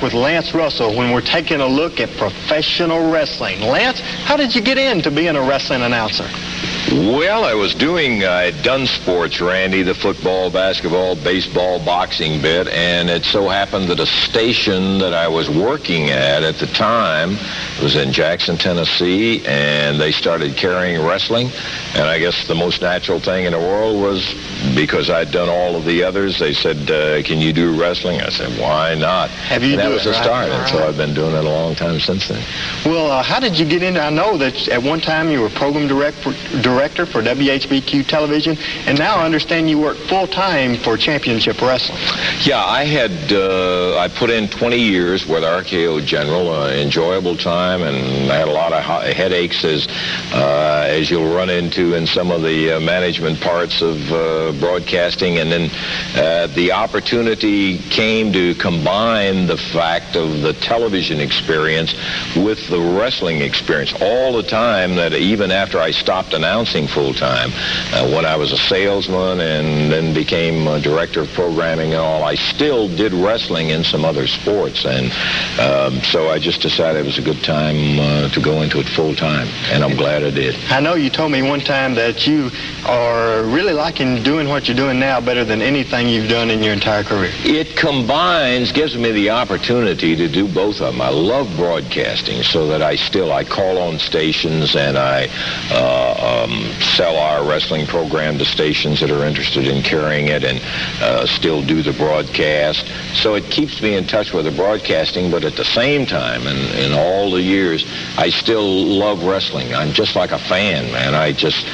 with Lance Russell when we're taking a look at professional wrestling. Lance, how did you get into being a wrestling announcer? Well, I'd done sports, Randy, the football, basketball, baseball, boxing bit, and it so happened that a station that I was working at the time was in Jackson, Tennessee, and they started carrying wrestling, and I guess the most natural thing in the world was, because I'd done all of the others, they said, can you do wrestling? I said, why not? And that was the start, and so I've been doing it a long time since then. Well, how did you get into, I know that at one time you were program director for WHBQ Television, and now I understand you work full-time for Championship Wrestling. Yeah, I put in 20 years with RKO General, enjoyable time, and I had a lot of headaches as you'll run into in some of the management parts of broadcasting, and then the opportunity came to combine the fact of the television experience with the wrestling experience. All the time, that even after I stopped announcing full-time, when I was a salesman and then became a director of programming and all, I still did wrestling in some other sports, and so I just decided it was a good time to go into it full-time, and I'm glad I did. I know you told me one time that you are really liking doing what you're doing now better than anything you've done in your entire career. It gives me the opportunity to do both of them. I love broadcasting, so that I call on stations and I sell our wrestling program to stations that are interested in carrying it, and still do the broadcast. So it keeps me in touch with the broadcasting, but at the same time, in all the years, I still love wrestling. I'm just like a fan, man. I just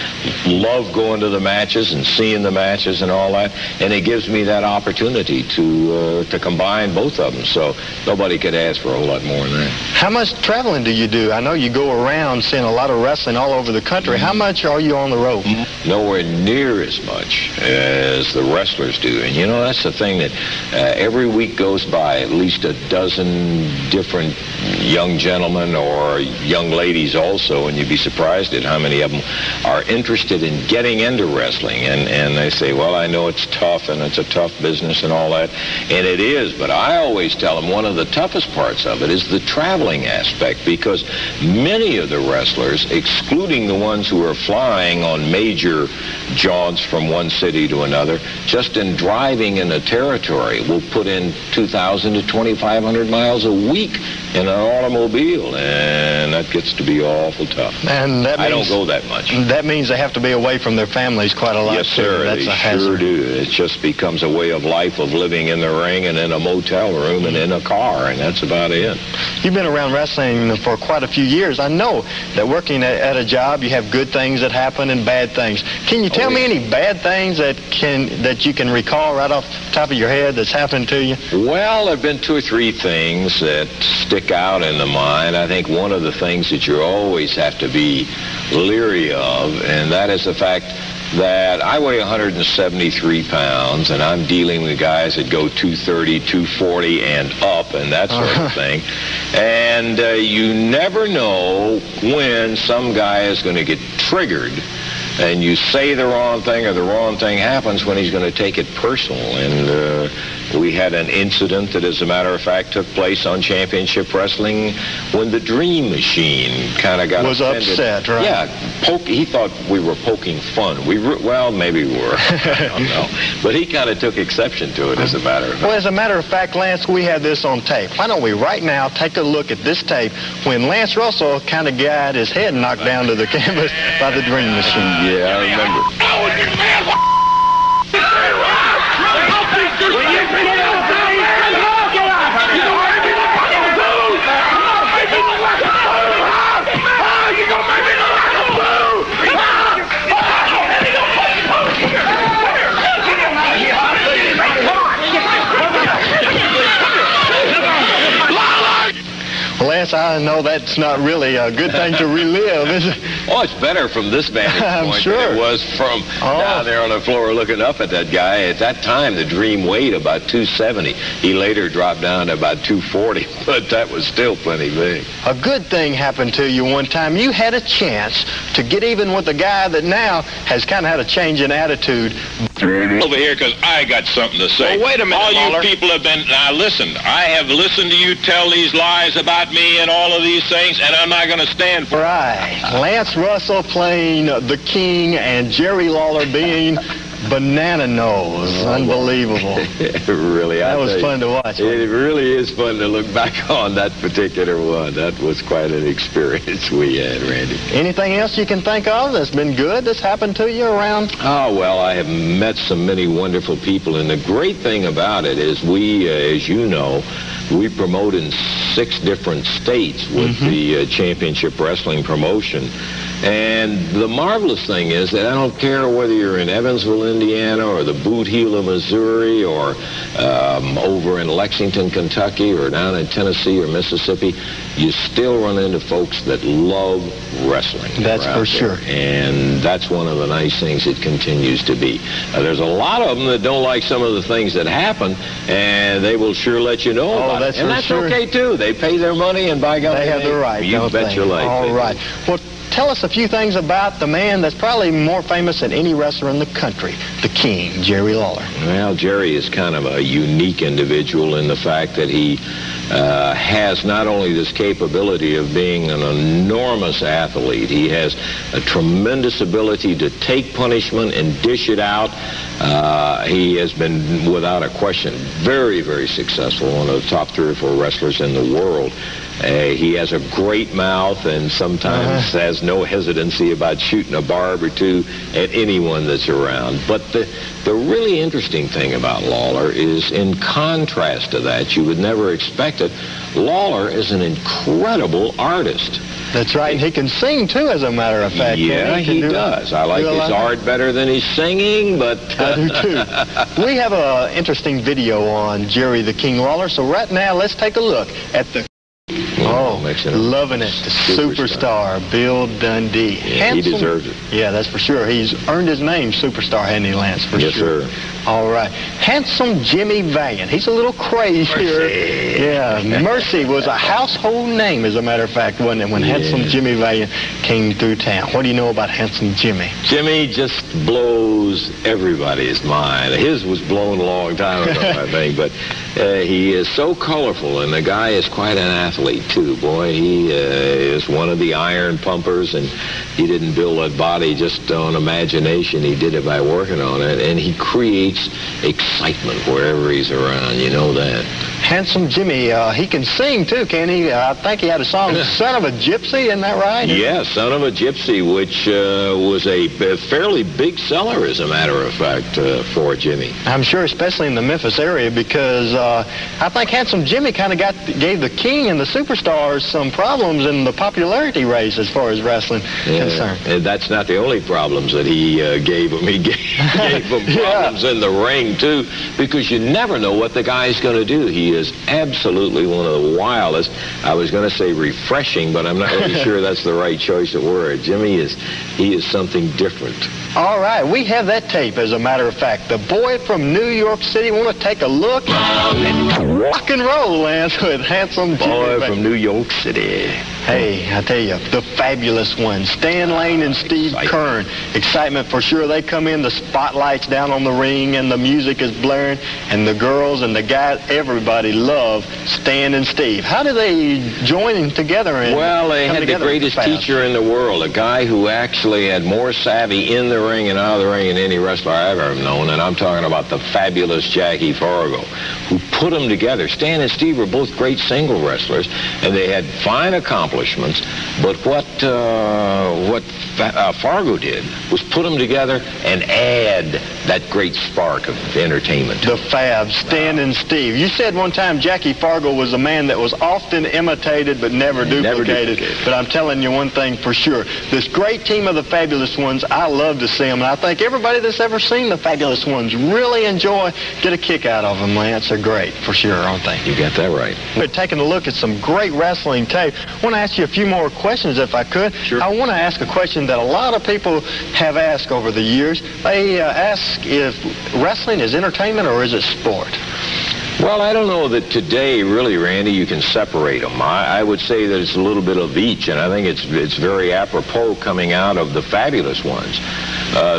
love going to the matches and seeing the matches and all that, and it gives me that opportunity to combine both of them. So nobody could ask for a whole lot more than that. How much traveling do you do? I know you go around seeing a lot of wrestling all over the country. How much are you on the road? Nowhere near as much as the wrestlers do. And you know, that's the thing, that every week goes by, at least a dozen different young gentlemen or young ladies also, and you'd be surprised at how many of them are interested in getting into wrestling. And they say, well, I know it's tough and it's a tough business and all that, and it is, but I always tell them one of the toughest parts of it is the traveling aspect, because many of the wrestlers, excluding the ones who are flying on major jaunts from one city to another, just in driving in a territory will put in 2,000 to 2,500 miles a week in an automobile, and that gets to be awful tough. And that means, I don't go that much. That means they have to be away from their families quite a lot. Yes, sir. That's they a hazard. Sure do. It just becomes a way of life of living in the ring and in a motel room and in a car, and that's about it. You've been around wrestling for quite a few years. I know that working at a job, you have good things that happen and bad things. Can you tell me any bad things that you can recall right off the top of your head that's happened to you? Well, there have been 2 or 3 things that stick out in the mind. I think one of the things that you always have to be leery of, and that is the fact that I weigh 173 pounds, and I'm dealing with guys that go 230, 240 and up, and that sort of thing. And you never know when some guy is going to get triggered, and you say the wrong thing or the wrong thing happens, when he's going to take it personal. And we had an incident that, as a matter of fact, took place on Championship Wrestling when the Dream Machine kind of got upset, right? Yeah, he thought we were poking fun. Well, maybe we were. I don't know. But he kind of took exception to it, as a matter of fact. Well, as a matter of fact, Lance, we have this on tape. Why don't we right now take a look at this tape when Lance Russell kind of got his head knocked down to the canvas by the Dream Machine. Yeah, I remember. Lance, I know that's not really a good thing to relive, is it? Oh, it's better from this vantage point than it was from down there on the floor looking up at that guy. At that time, the Dream weighed about 270. He later dropped down to about 240, but that was still plenty big. A good thing happened to you one time. You had a chance to get even with a guy that now has kind of had a change in attitude. over here because I got something to say. Well, wait a minute, all Lawler. you people have been, now listen, I have listened to you tell these lies about me and all of these things, and I'm not going to stand for it. Right. Lance Russell playing the King and Jerry Lawler being Banana Nose. Unbelievable. Really, that was fun to watch. It really is fun to look back on that particular one. That was quite an experience we had, Randy. Anything else you can think of that's been good that's happened to you around? Oh, well, I have met so many wonderful people, and the great thing about it is we, as you know, we promote in 6 different states with the championship wrestling promotion. And the marvelous thing is that I don't care whether you're in Evansville, Indiana, or the Boot Heel of Missouri, or over in Lexington, Kentucky, or down in Tennessee or Mississippi, you still run into folks that love wrestling. That's for sure. And that's one of the nice things it continues to be. There's a lot of them that don't like some of the things that happen, and they will sure let you know about it. And that's okay, too. They pay their money, and by God, they have the right, you bet your life. All right. Well, tell us a few things about the man that's probably more famous than any wrestler in the country, the King, Jerry Lawler. Well, Jerry is kind of a unique individual in the fact that he has not only this capability of being an enormous athlete, he has a tremendous ability to take punishment and dish it out. He has been, without a question, very, very successful, one of the top 3 or 4 wrestlers in the world. He has a great mouth and sometimes has no hesitancy about shooting a barb or 2 at anyone that's around. But the really interesting thing about Lawler is, in contrast to that, you would never expect it, Lawler is an incredible artist. That's right. He can sing, too, as a matter of fact. Yeah, he does. I like his art better than his singing, but... I do, too. We have an interesting video on Jerry the King Lawler, so right now, let's take a look at the... loving it. The superstar, Bill Dundee. Yeah, he deserves it. Yeah, that's for sure. He's earned his name, superstar, hasn't he, Lance? For sure. Yes, sir. All right. Handsome Jimmy Valiant. He's a little crazier. Yeah, Mercy was a household name, as a matter of fact, wasn't it, when Handsome Jimmy Valiant came through town. What do you know about Handsome Jimmy? Jimmy just blows everybody's mind. His was blown a long time ago, I think, but he is so colorful, and the guy is quite an athlete, too. Boy, he is one of the iron pumpers, and he didn't build that body just on imagination. He did it by working on it, and he creates excitement wherever he's around. You know that. Handsome Jimmy, he can sing, too, can he? I think he had a song, Son of a Gypsy, isn't that right? Yeah, Son of a Gypsy, which was a fairly big seller, as a matter of fact, for Jimmy. I'm sure, especially in the Memphis area, because I think Handsome Jimmy kind of gave the King and the Superstars some problems in the popularity race as far as wrestling concerned. And that's not the only problems that he gave them. He gave them problems in the ring, too, because you never know what the guy's going to do. He is absolutely one of the wildest. I was going to say refreshing, but I'm not really sure that's the right choice of word. Jimmy he is something different. All right, we have that tape, as a matter of fact. The boy from New York City. Want to take a look at rock and roll, Lance, with Handsome Jimmy. Boy from New York City. Hey, I tell you, the fabulous ones, Stan Lane and Steve Kern. Excitement for sure. They come in, the spotlight's down on the ring, and the music is blaring, and the girls and the guys, everybody love Stan and Steve. How do they join together? Well, they had the greatest teacher in the world, a guy who actually had more savvy in the ring and out of the ring than any wrestler I've ever known, and I'm talking about the fabulous Jackie Fargo, who put them together. Stan and Steve were both great single wrestlers, and they had fine accomplishments, but what Fargo did was put them together and add that great spark of entertainment. The Fab, Stan and Steve. You said one time Jackie Fargo was a man that was often imitated but never duplicated. But I'm telling you one thing for sure. This great team of the Fabulous Ones, I love to see them, and I think everybody that's ever seen the Fabulous Ones really get a kick out of them, Lance. They're great, for sure, aren't they? You got that right. We're taking a look at some great wrestling tape. I want to ask you a few more questions, if I could. Sure. I want to ask a question that a lot of people have asked over the years. They ask if wrestling is entertainment or is it sport? Well, I don't know that today, really, Randy, you can separate them. I would say that it's a little bit of each, and I think it's very apropos coming out of the fabulous ones.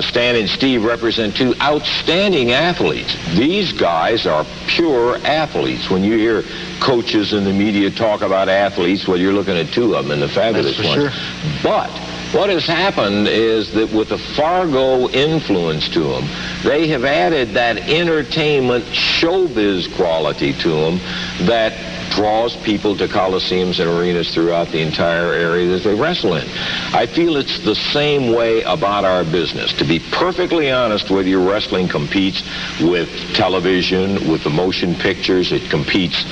Stan and Steve represent two outstanding athletes. These guys are pure athletes. When you hear coaches in the media talk about athletes, well, you're looking at two of them in the fabulous ones. Sure. But what has happened is that with the Fargo influence to them, they have added that entertainment showbiz quality to them that draws people to coliseums and arenas throughout the entire area that they wrestle in. I feel it's the same way about our business. To be perfectly honest with you, wrestling competes with television, with the motion pictures. It competes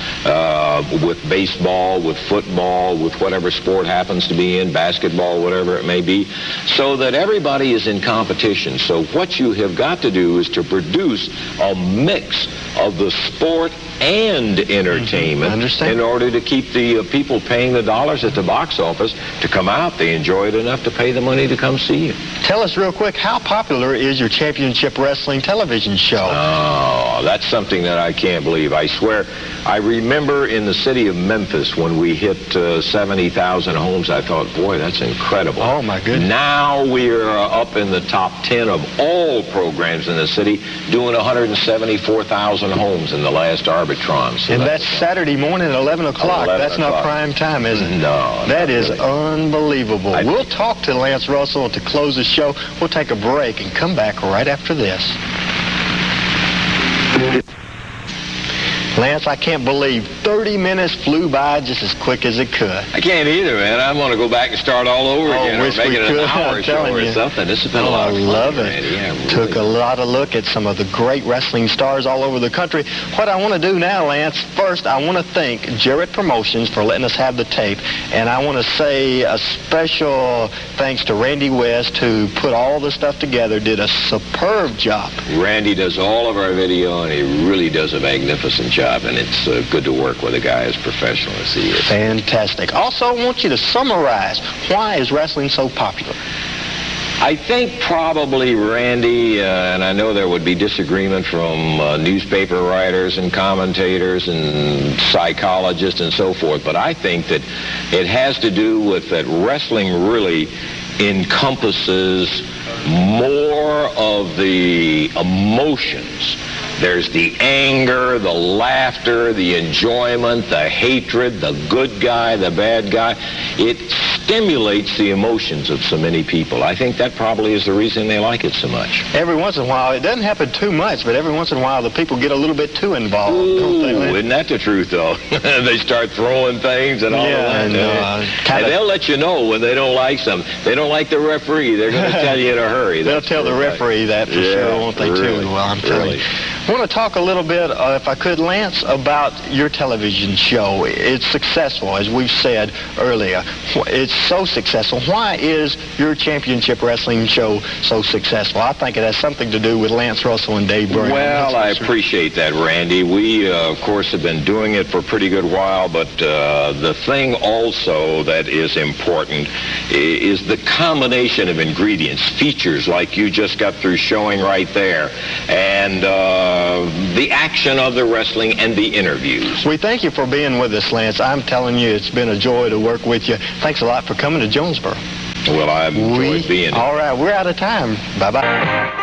with baseball, with football, with whatever sport happens to be in, basketball, whatever it may be, so that everybody is in competition. So what you have got to do is to produce a mix of the sport and entertainment in order to keep the people paying the dollars at the box office to come out. They enjoy it enough to pay the money to come see you. Tell us real quick, how popular is your Championship Wrestling television show? Oh, that's something that I can't believe. I swear, I remember in the city of Memphis when we hit 70,000 homes, I thought, boy, that's incredible. Oh, my goodness. Now we're up in the top 10 of all programs in the city, doing 174,000 homes in the last Arbitron. So and that's Saturday morning at 11 o'clock. That's not prime time, is it? No. That is unbelievable. We'll talk to Lance Russell to close the show. We'll take a break and come back right after this. Lance, I can't believe 30 minutes flew by just as quick as it could. I can't either, man. I'm going to go back and start all over again. Wish or make we it could. an hour show or something. This has been a lot of fun. I love it. Yeah, really. Took a lot of look at some of the great wrestling stars all over the country. What I want to do now, Lance, first I want to thank Jarrett Promotions for letting us have the tape. And I want to say a special thanks to Randy West, who put all the stuff together, did a superb job. Randy does all of our video, and he really does a magnificent job. And it's good to work with a guy as professional as he is. Fantastic. Also, I want you to summarize, why is wrestling so popular? I think probably, Randy, and I know there would be disagreement from newspaper writers and commentators and psychologists and so forth, but I think that it has to do with that wrestling really encompasses more of the emotions. There's the anger, the laughter, the enjoyment, the hatred, the good guy, the bad guy. It stimulates the emotions of so many people. I think that probably is the reason they like it so much. Every once in a while, it doesn't happen too much, but every once in a while the people get a little bit too involved. Ooh, isn't that the truth, though? They start throwing things and all that. And they'll let you know when they don't like something. They don't like the referee. They're going to tell you in a hurry. They'll tell the referee that for sure, won't they, really, too? Well, I'm telling you. I want to talk a little bit, if I could, Lance, about your television show. It's successful, as we've said earlier. It's so successful. Why is your Championship Wrestling show so successful? I think it has something to do with Lance Russell and Dave Brown. Well, I appreciate that, Randy. We, of course, have been doing it for a pretty good while, but the thing also that is important is the combination of ingredients, features like you just got through showing right there, and the action of the wrestling and the interviews. We thank you for being with us, Lance. I'm telling you, it's been a joy to work with you. Thanks a lot for coming to Jonesboro. Well, I've enjoyed being here. All right, we're out of time. Bye-bye.